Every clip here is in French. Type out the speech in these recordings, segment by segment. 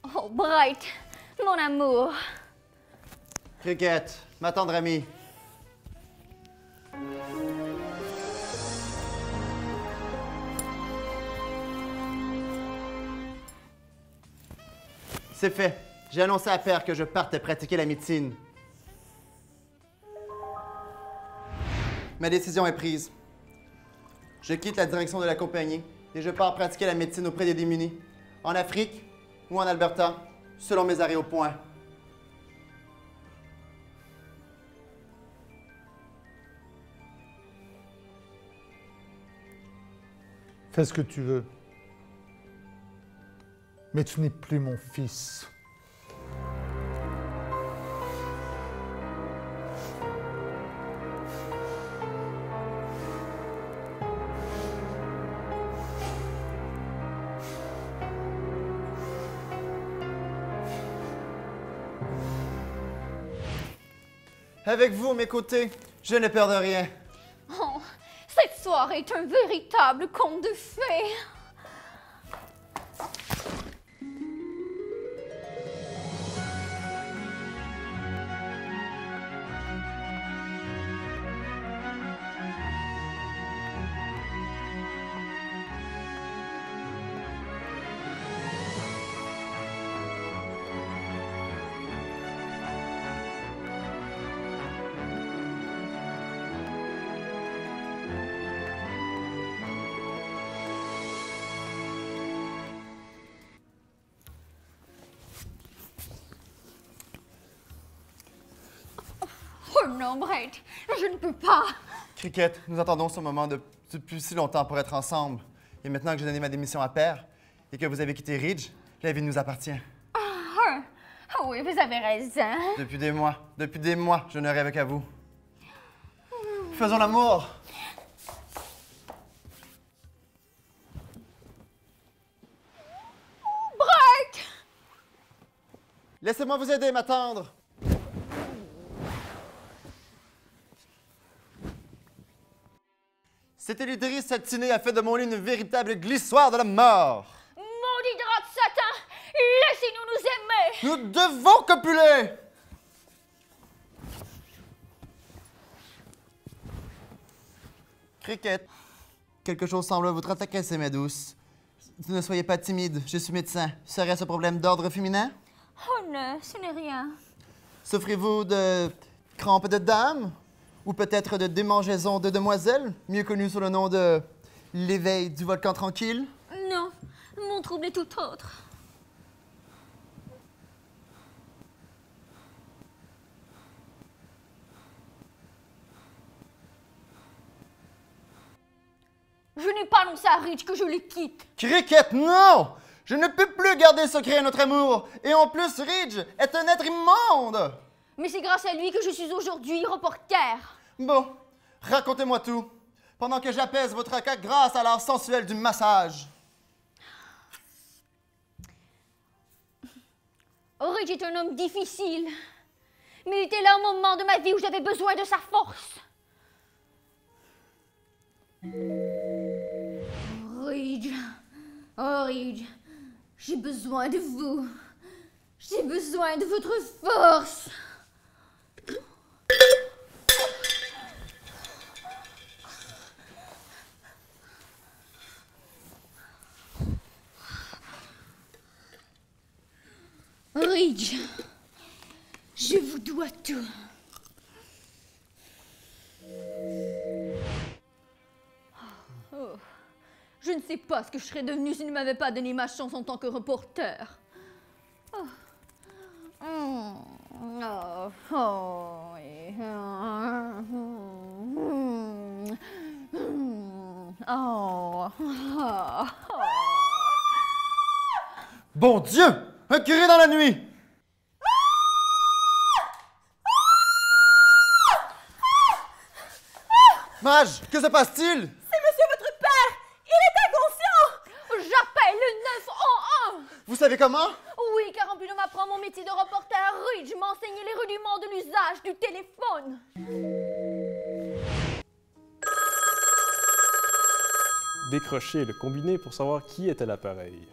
Oh, Bright, mon amour. Cricket, ma tendre amie. C'est fait. J'ai annoncé à Père que je partais pratiquer la médecine. Ma décision est prise. Je quitte la direction de la compagnie et je pars pratiquer la médecine auprès des démunis, en Afrique ou en Alberta, selon mes arrêts au point. Fais ce que tu veux. Mais tu n'es plus mon fils. Avec vous à mes côtés, je n'ai peur de rien. Oh, cette soirée est un véritable conte de fées. Oh non, Bright, je ne peux pas. Cricket, nous attendons ce moment depuis si longtemps pour être ensemble. Et maintenant que j'ai donné ma démission à Père et que vous avez quitté Ridge, la vie nous appartient. Oh oui, vous avez raison. Depuis des mois, je ne rêve qu'à vous. Faisons l'amour! Bright! Laissez-moi vous aider, ma tendre! Cette éliterie satinée a fait de mon lit une véritable glissoire de la mort! Maudit drap de Satan! Laissez-nous nous aimer! Nous devons copuler! Cricket, quelque chose semble vous tracassez, ma douce. Ne soyez pas timide, je suis médecin. Serait-ce un problème d'ordre féminin? Oh non, ce n'est rien. Souffrez-vous de crampes de dames? Ou peut-être de démangeaisons de demoiselles, mieux connues sous le nom de l'éveil du volcan tranquille? Non, mon trouble est tout autre. Je n'ai pas annoncé à Ridge que je les quitte. Cricket, non! Je ne peux plus garder secret notre amour. Et en plus, Ridge est un être immonde! Mais c'est grâce à lui que je suis aujourd'hui reporter. Bon, racontez-moi tout, pendant que j'apaise votre tracas grâce à l'art sensuel du massage. Ridge est un homme difficile. Mais il était là au moment de ma vie où j'avais besoin de sa force. Ridge, oh Ridge, j'ai besoin de vous. J'ai besoin de votre force. Ridge, je vous dois tout. Oh. Je ne sais pas ce que je serais devenue s'il ne m'avait pas donné ma chance en tant que reporter. Oh. Oh. Oh. Oui. Oh. Bon Dieu! Un curé dans la nuit! Mage, que se passe-t-il? C'est monsieur votre père! Il est inconscient! J'appelle le 911! Vous savez comment? Oui, car en plus de m'apprendre mon métier de reporter, Ridge m'a enseigné les rudiments de l'usage du téléphone. Décrochez le combiné pour savoir qui est à l'appareil.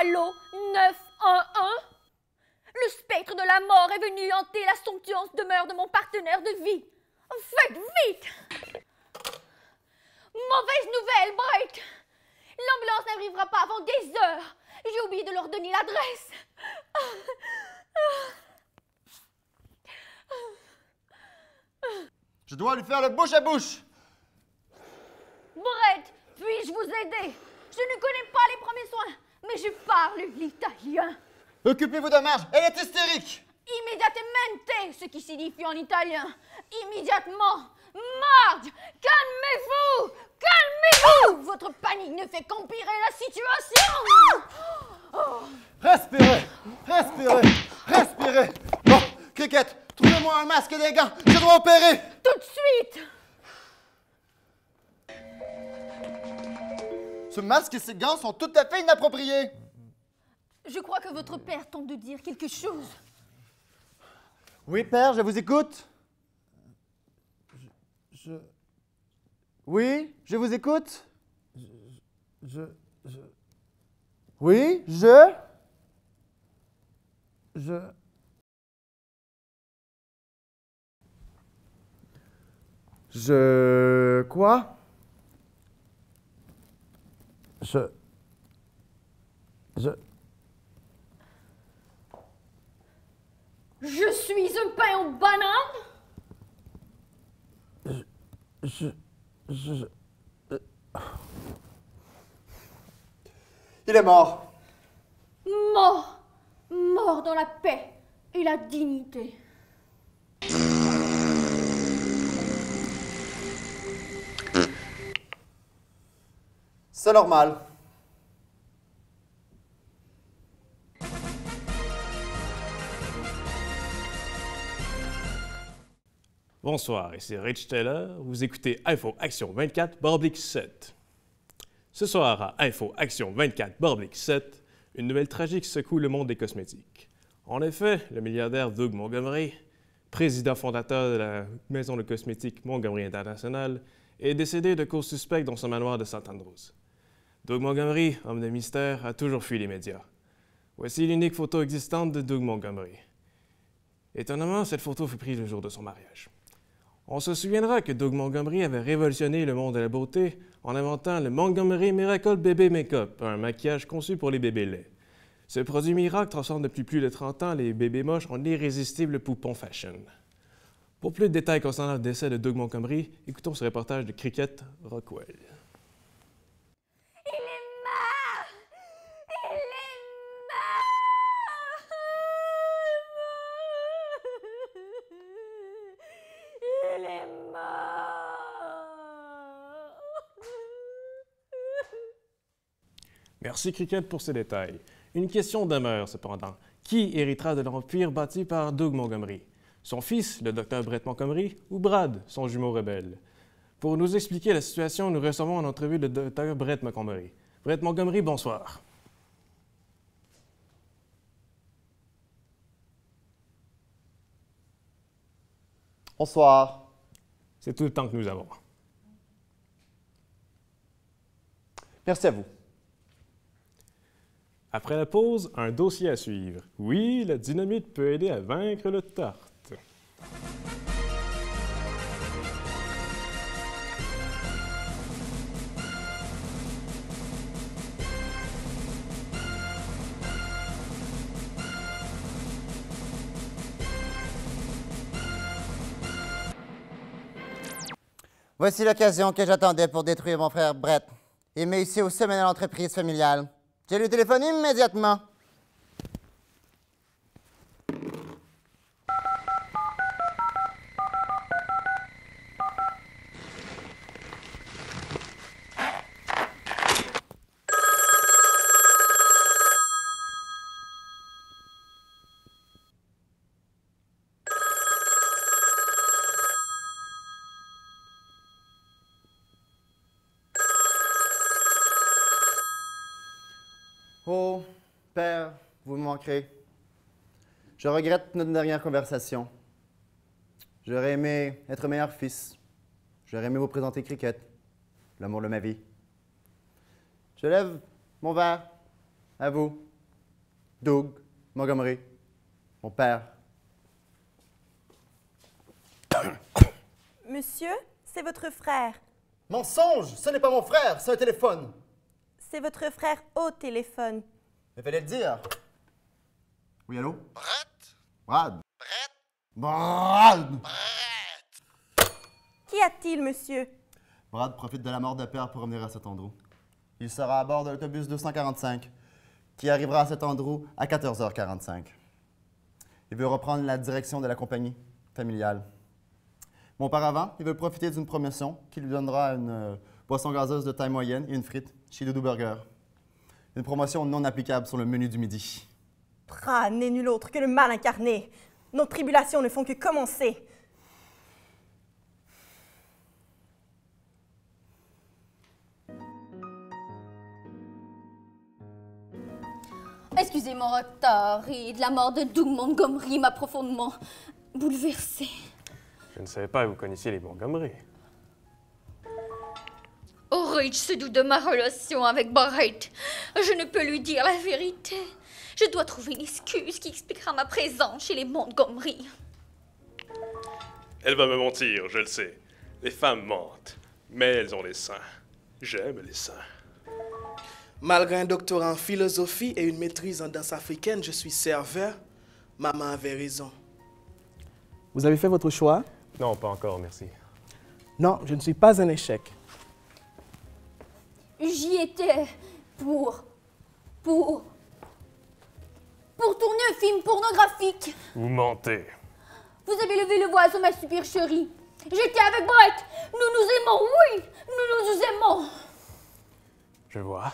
Allô 911? Le spectre de la mort est venu hanter la somptueuse demeure de mon partenaire de vie. Faites vite! Mauvaise nouvelle, Bright! L'ambulance n'arrivera pas avant des heures. J'ai oublié de leur donner l'adresse. Je dois lui faire le bouche à bouche. Brett, puis-je vous aider? Je ne connais pas les premiers soins, mais je parle l'italien. Occupez-vous de Marge, elle est hystérique. Immediatamente, ce qui signifie en italien. Immédiatement. Marge, calmez-vous! Calmez-vous! Votre panique ne fait qu'empirer la situation! Respirez, respirez, respirez. Bon, Cricket, trouvez-moi un masque et des gants, je dois opérer. Tout de suite! Ce masque et ces gants sont tout à fait inappropriés. Je crois que votre père tente de dire quelque chose. Oui, père, je vous écoute. Oui, je vous écoute. Oui, quoi? Je suis un pain aux bananes? Il est mort. Mort! Mort dans la paix et la dignité. C'est normal. Bonsoir, ici Rich Taylor. Vous écoutez Info Action 24/7. Ce soir à Info Action 24/7, une nouvelle tragique secoue le monde des cosmétiques. En effet, le milliardaire Doug Montgomery, président fondateur de la maison de cosmétiques Montgomery International, est décédé de cause suspecte dans son manoir de St. Andrews. Doug Montgomery, homme de mystère, a toujours fui les médias. Voici l'unique photo existante de Doug Montgomery. Étonnamment, cette photo fut prise le jour de son mariage. On se souviendra que Doug Montgomery avait révolutionné le monde de la beauté en inventant le Montgomery Miracle Baby Makeup, un maquillage conçu pour les bébés laids. Ce produit miracle transforme depuis plus de 30 ans les bébés moches en irrésistibles poupons fashion. Pour plus de détails concernant le décès de Doug Montgomery, écoutons ce reportage de Cricket Rockwell. Il est mort! Il est mort! Il est mort! Merci Cricket pour ces détails. Une question demeure cependant. Qui héritera de l'empire bâti par Doug Montgomery? Son fils, le docteur Brett Montgomery, ou Brad, son jumeau rebelle? Pour nous expliquer la situation, nous recevons en entrevue le docteur Brett Montgomery. Brett Montgomery, bonsoir. Bonsoir. C'est tout le temps que nous avons. Merci à vous. Après la pause, un dossier à suivre. Oui, la dynamite peut aider à vaincre le tarte. Voici l'occasion que j'attendais pour détruire mon frère Brett et me hisser au sommet de l'entreprise familiale. J'ai lui téléphoné immédiatement. Oh, père, vous me manquerez. Je regrette notre dernière conversation. J'aurais aimé être meilleur fils. J'aurais aimé vous présenter Cricket, l'amour de ma vie. Je lève mon verre à vous, Doug Montgomery, mon père. Monsieur, c'est votre frère. Mensonge! Ce n'est pas mon frère, c'est un téléphone. C'est votre frère au téléphone. Il fallait le dire. Oui, allô? Brad? Brad! Qu'y a-t-il, monsieur? Brad profite de la mort de père pour revenir à Saint-Andrew. Il sera à bord de l'autobus 245, qui arrivera à Saint-Andrew à 14h45. Il veut reprendre la direction de la compagnie familiale. Mais auparavant, il veut profiter d'une promotion qui lui donnera une boisson gazeuse de taille moyenne et une frite chez Doudou Burger. Une promotion non applicable sur le menu du midi. Brad n'est nul autre que le mal incarné. Nos tribulations ne font que commencer. Excusez mon retard et la mort de Doug Montgomery m'a profondément bouleversée. Je ne savais pas que vous connaissiez les Montgomery. Oh, Rich se doute de ma relation avec Barrett. Je ne peux lui dire la vérité. Je dois trouver une excuse qui expliquera ma présence chez les Montgomery. Elle va me mentir, je le sais. Les femmes mentent, mais elles ont les seins. J'aime les seins. Malgré un doctorat en philosophie et une maîtrise en danse africaine, je suis serveur. Maman avait raison. Vous avez fait votre choix? Non, pas encore, merci. Non, je ne suis pas un échec. J'y étais pour tourner un film pornographique. Vous mentez. Vous avez levé le voile sur ma supercherie. J'étais avec Brett. Nous nous aimons, oui, nous nous aimons. Je vois.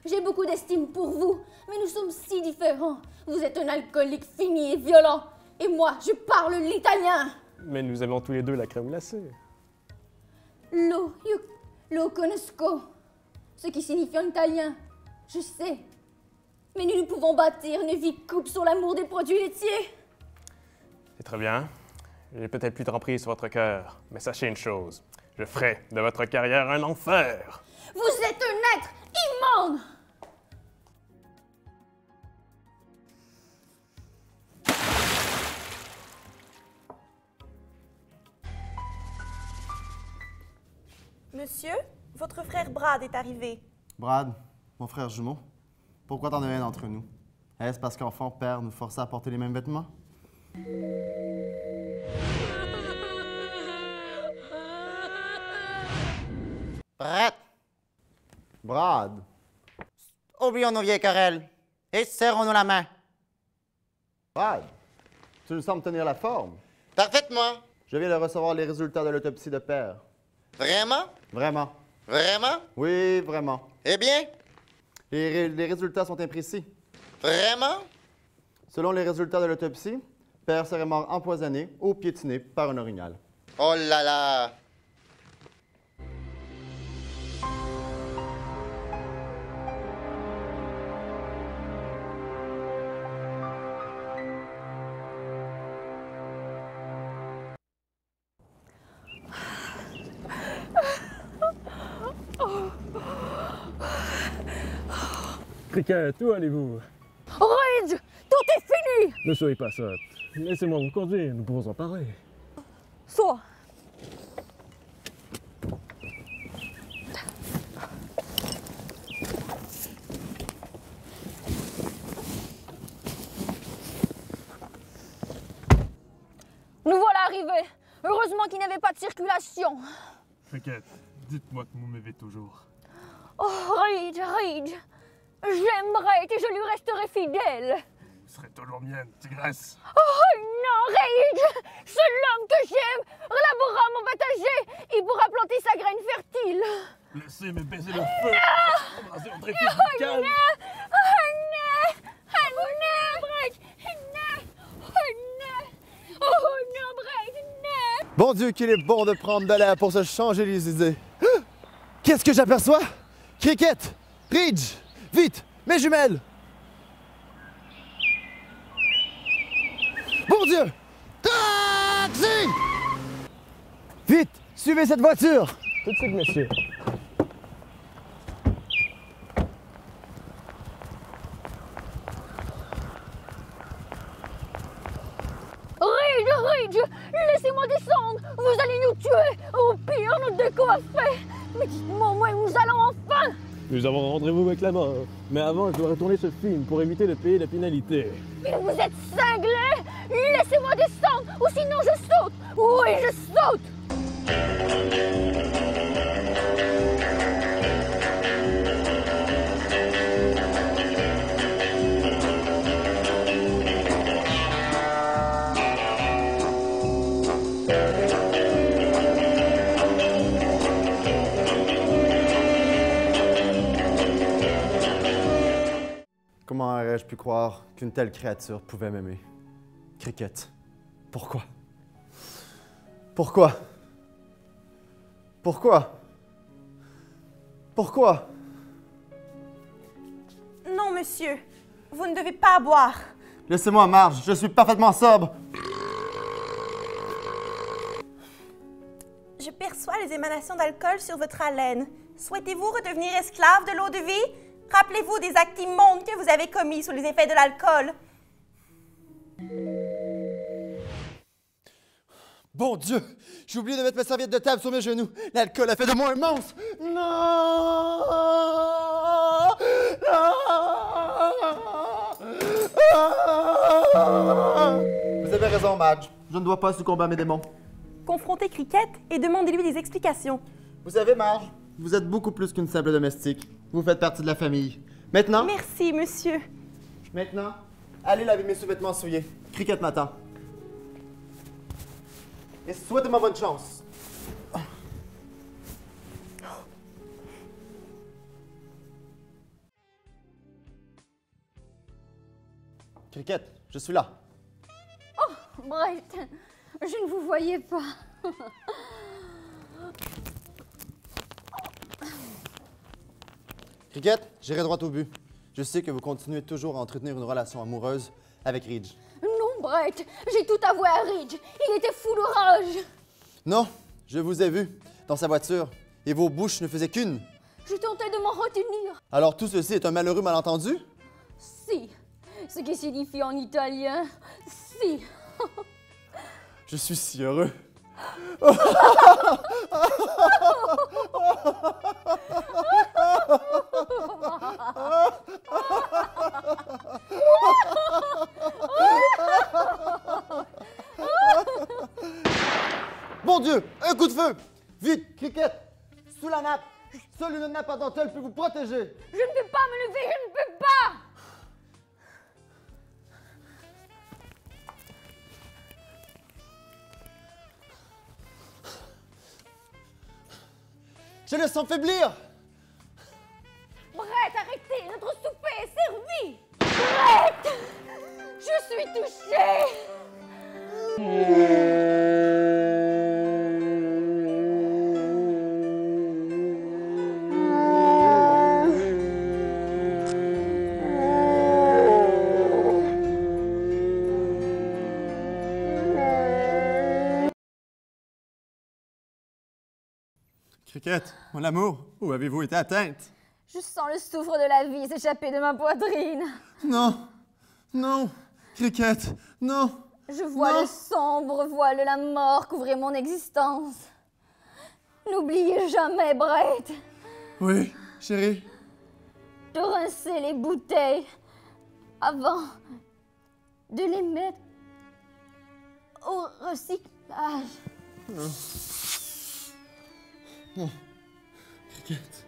J'ai beaucoup d'estime pour vous, mais nous sommes si différents. Vous êtes un alcoolique fini et violent, et moi, je parle l'italien. Mais nous aimons tous les deux la crème glacée. Lo conosco, ce qui signifie en italien. Je sais. Mais nous pouvons bâtir une vie de couple sur l'amour des produits laitiers. C'est très bien. J'ai peut-être plus d'emprise sur votre cœur, mais sachez une chose. Je ferai de votre carrière un enfer. Vous êtes un être immonde. Monsieur, votre frère Brad est arrivé. Brad, mon frère jumeau, pourquoi t'en as un d'entre nous? Est-ce parce qu'enfant, père nous forçait à porter les mêmes vêtements? Prête. Brad, Oublions nos vieilles querelles et serrons-nous la main. Brad, tu nous sembles tenir la forme. Parfaitement. Je viens de recevoir les résultats de l'autopsie de père. Vraiment? Vraiment. Vraiment? Oui, vraiment. Eh bien? Les résultats sont imprécis. Vraiment? Selon les résultats de l'autopsie, père serait mort empoisonné ou piétiné par un orignal. Oh là là! Cricket, où allez-vous? Ridge, tout est fini. Ne soyez pas sotte. Laissez-moi vous conduire, nous pouvons en parler. Soit. Nous voilà arrivés. Heureusement qu'il n'y avait pas de circulation. Cricket, dites-moi que vous m'aimez toujours. Oh, Ridge, j'aimerais et je lui resterai fidèle. Vous serez toujours mienne, tigresse. Oh non, Ridge, c'est l'homme que j'aime, relaborera mon potager, il pourra planter sa graine fertile. Laissez-moi baiser le feu. Embrasez votre fils Oh calme. non, Brett, oh non, Brett, non. Bon Dieu, qu'il est bon de prendre de l'air pour se changer les idées. Ah! Qu'est-ce que j'aperçois? Cricket! Ridge! Vite! Mes jumelles! Bon Dieu! Taxi! Vite! Suivez cette voiture! Tout de suite, monsieur. nous avons rendez-vous avec la mort. Mais avant, je dois retourner ce film pour éviter de payer la pénalité. Mais vous êtes cinglés! Laissez-moi descendre, ou sinon je saute! Oui, je saute! Comment aurais-je pu croire qu'une telle créature pouvait m'aimer? Cricket, pourquoi? Pourquoi? Pourquoi? Pourquoi? Non, monsieur. Vous ne devez pas boire. Laissez-moi, Marge, je suis parfaitement sobre. Je perçois les émanations d'alcool sur votre haleine. Souhaitez-vous redevenir esclave de l'eau de vie? Rappelez-vous des actes immondes que vous avez commis sous les effets de l'alcool. Bon Dieu, j'ai oublié de mettre ma serviette de table sur mes genoux. L'alcool a fait de moi un monstre. Non! Vous avez raison, Madge. Je ne dois pas succomber à mes démons. Confrontez Cricket et demandez-lui des explications. Vous savez, Marge, vous êtes beaucoup plus qu'une simple domestique. Vous faites partie de la famille. Maintenant, Merci, monsieur. allez laver mes sous-vêtements souillés. Cricket m'attend. Et souhaitez-moi bonne chance. Cricket, je suis là. Bright, je ne vous voyais pas. Cricket, j'irai droit au but. Je sais que vous continuez toujours à entretenir une relation amoureuse avec Ridge. Non, Bright, j'ai tout avoué à Ridge. Il était fou de rage. Non, je vous ai vu dans sa voiture et vos bouches ne faisaient qu'une. Je tentais de m'en retenir. Alors tout ceci est un malheureux malentendu? Si, ce qui signifie en italien, si. Je suis si heureux. Bon Dieu, un coup de feu! Vite, Cricket! Sous la nappe! Seule une nappe à dentelle peut vous protéger! Je ne peux pas me lever, je ne peux pas. Je le sens faiblir! Brett, arrêtez, notre souper est servi. Brett, je suis touchée. Cricket, mon amour, où avez-vous été atteinte? Je sens le soufre de la vie s'échapper de ma poitrine. Non! Non! Cricket! Non! Je vois Non. le sombre voile de la mort couvrir mon existence. N'oubliez jamais, Brett, Oui, chérie. de rincer les bouteilles avant de les mettre au recyclage. Non. Cricket.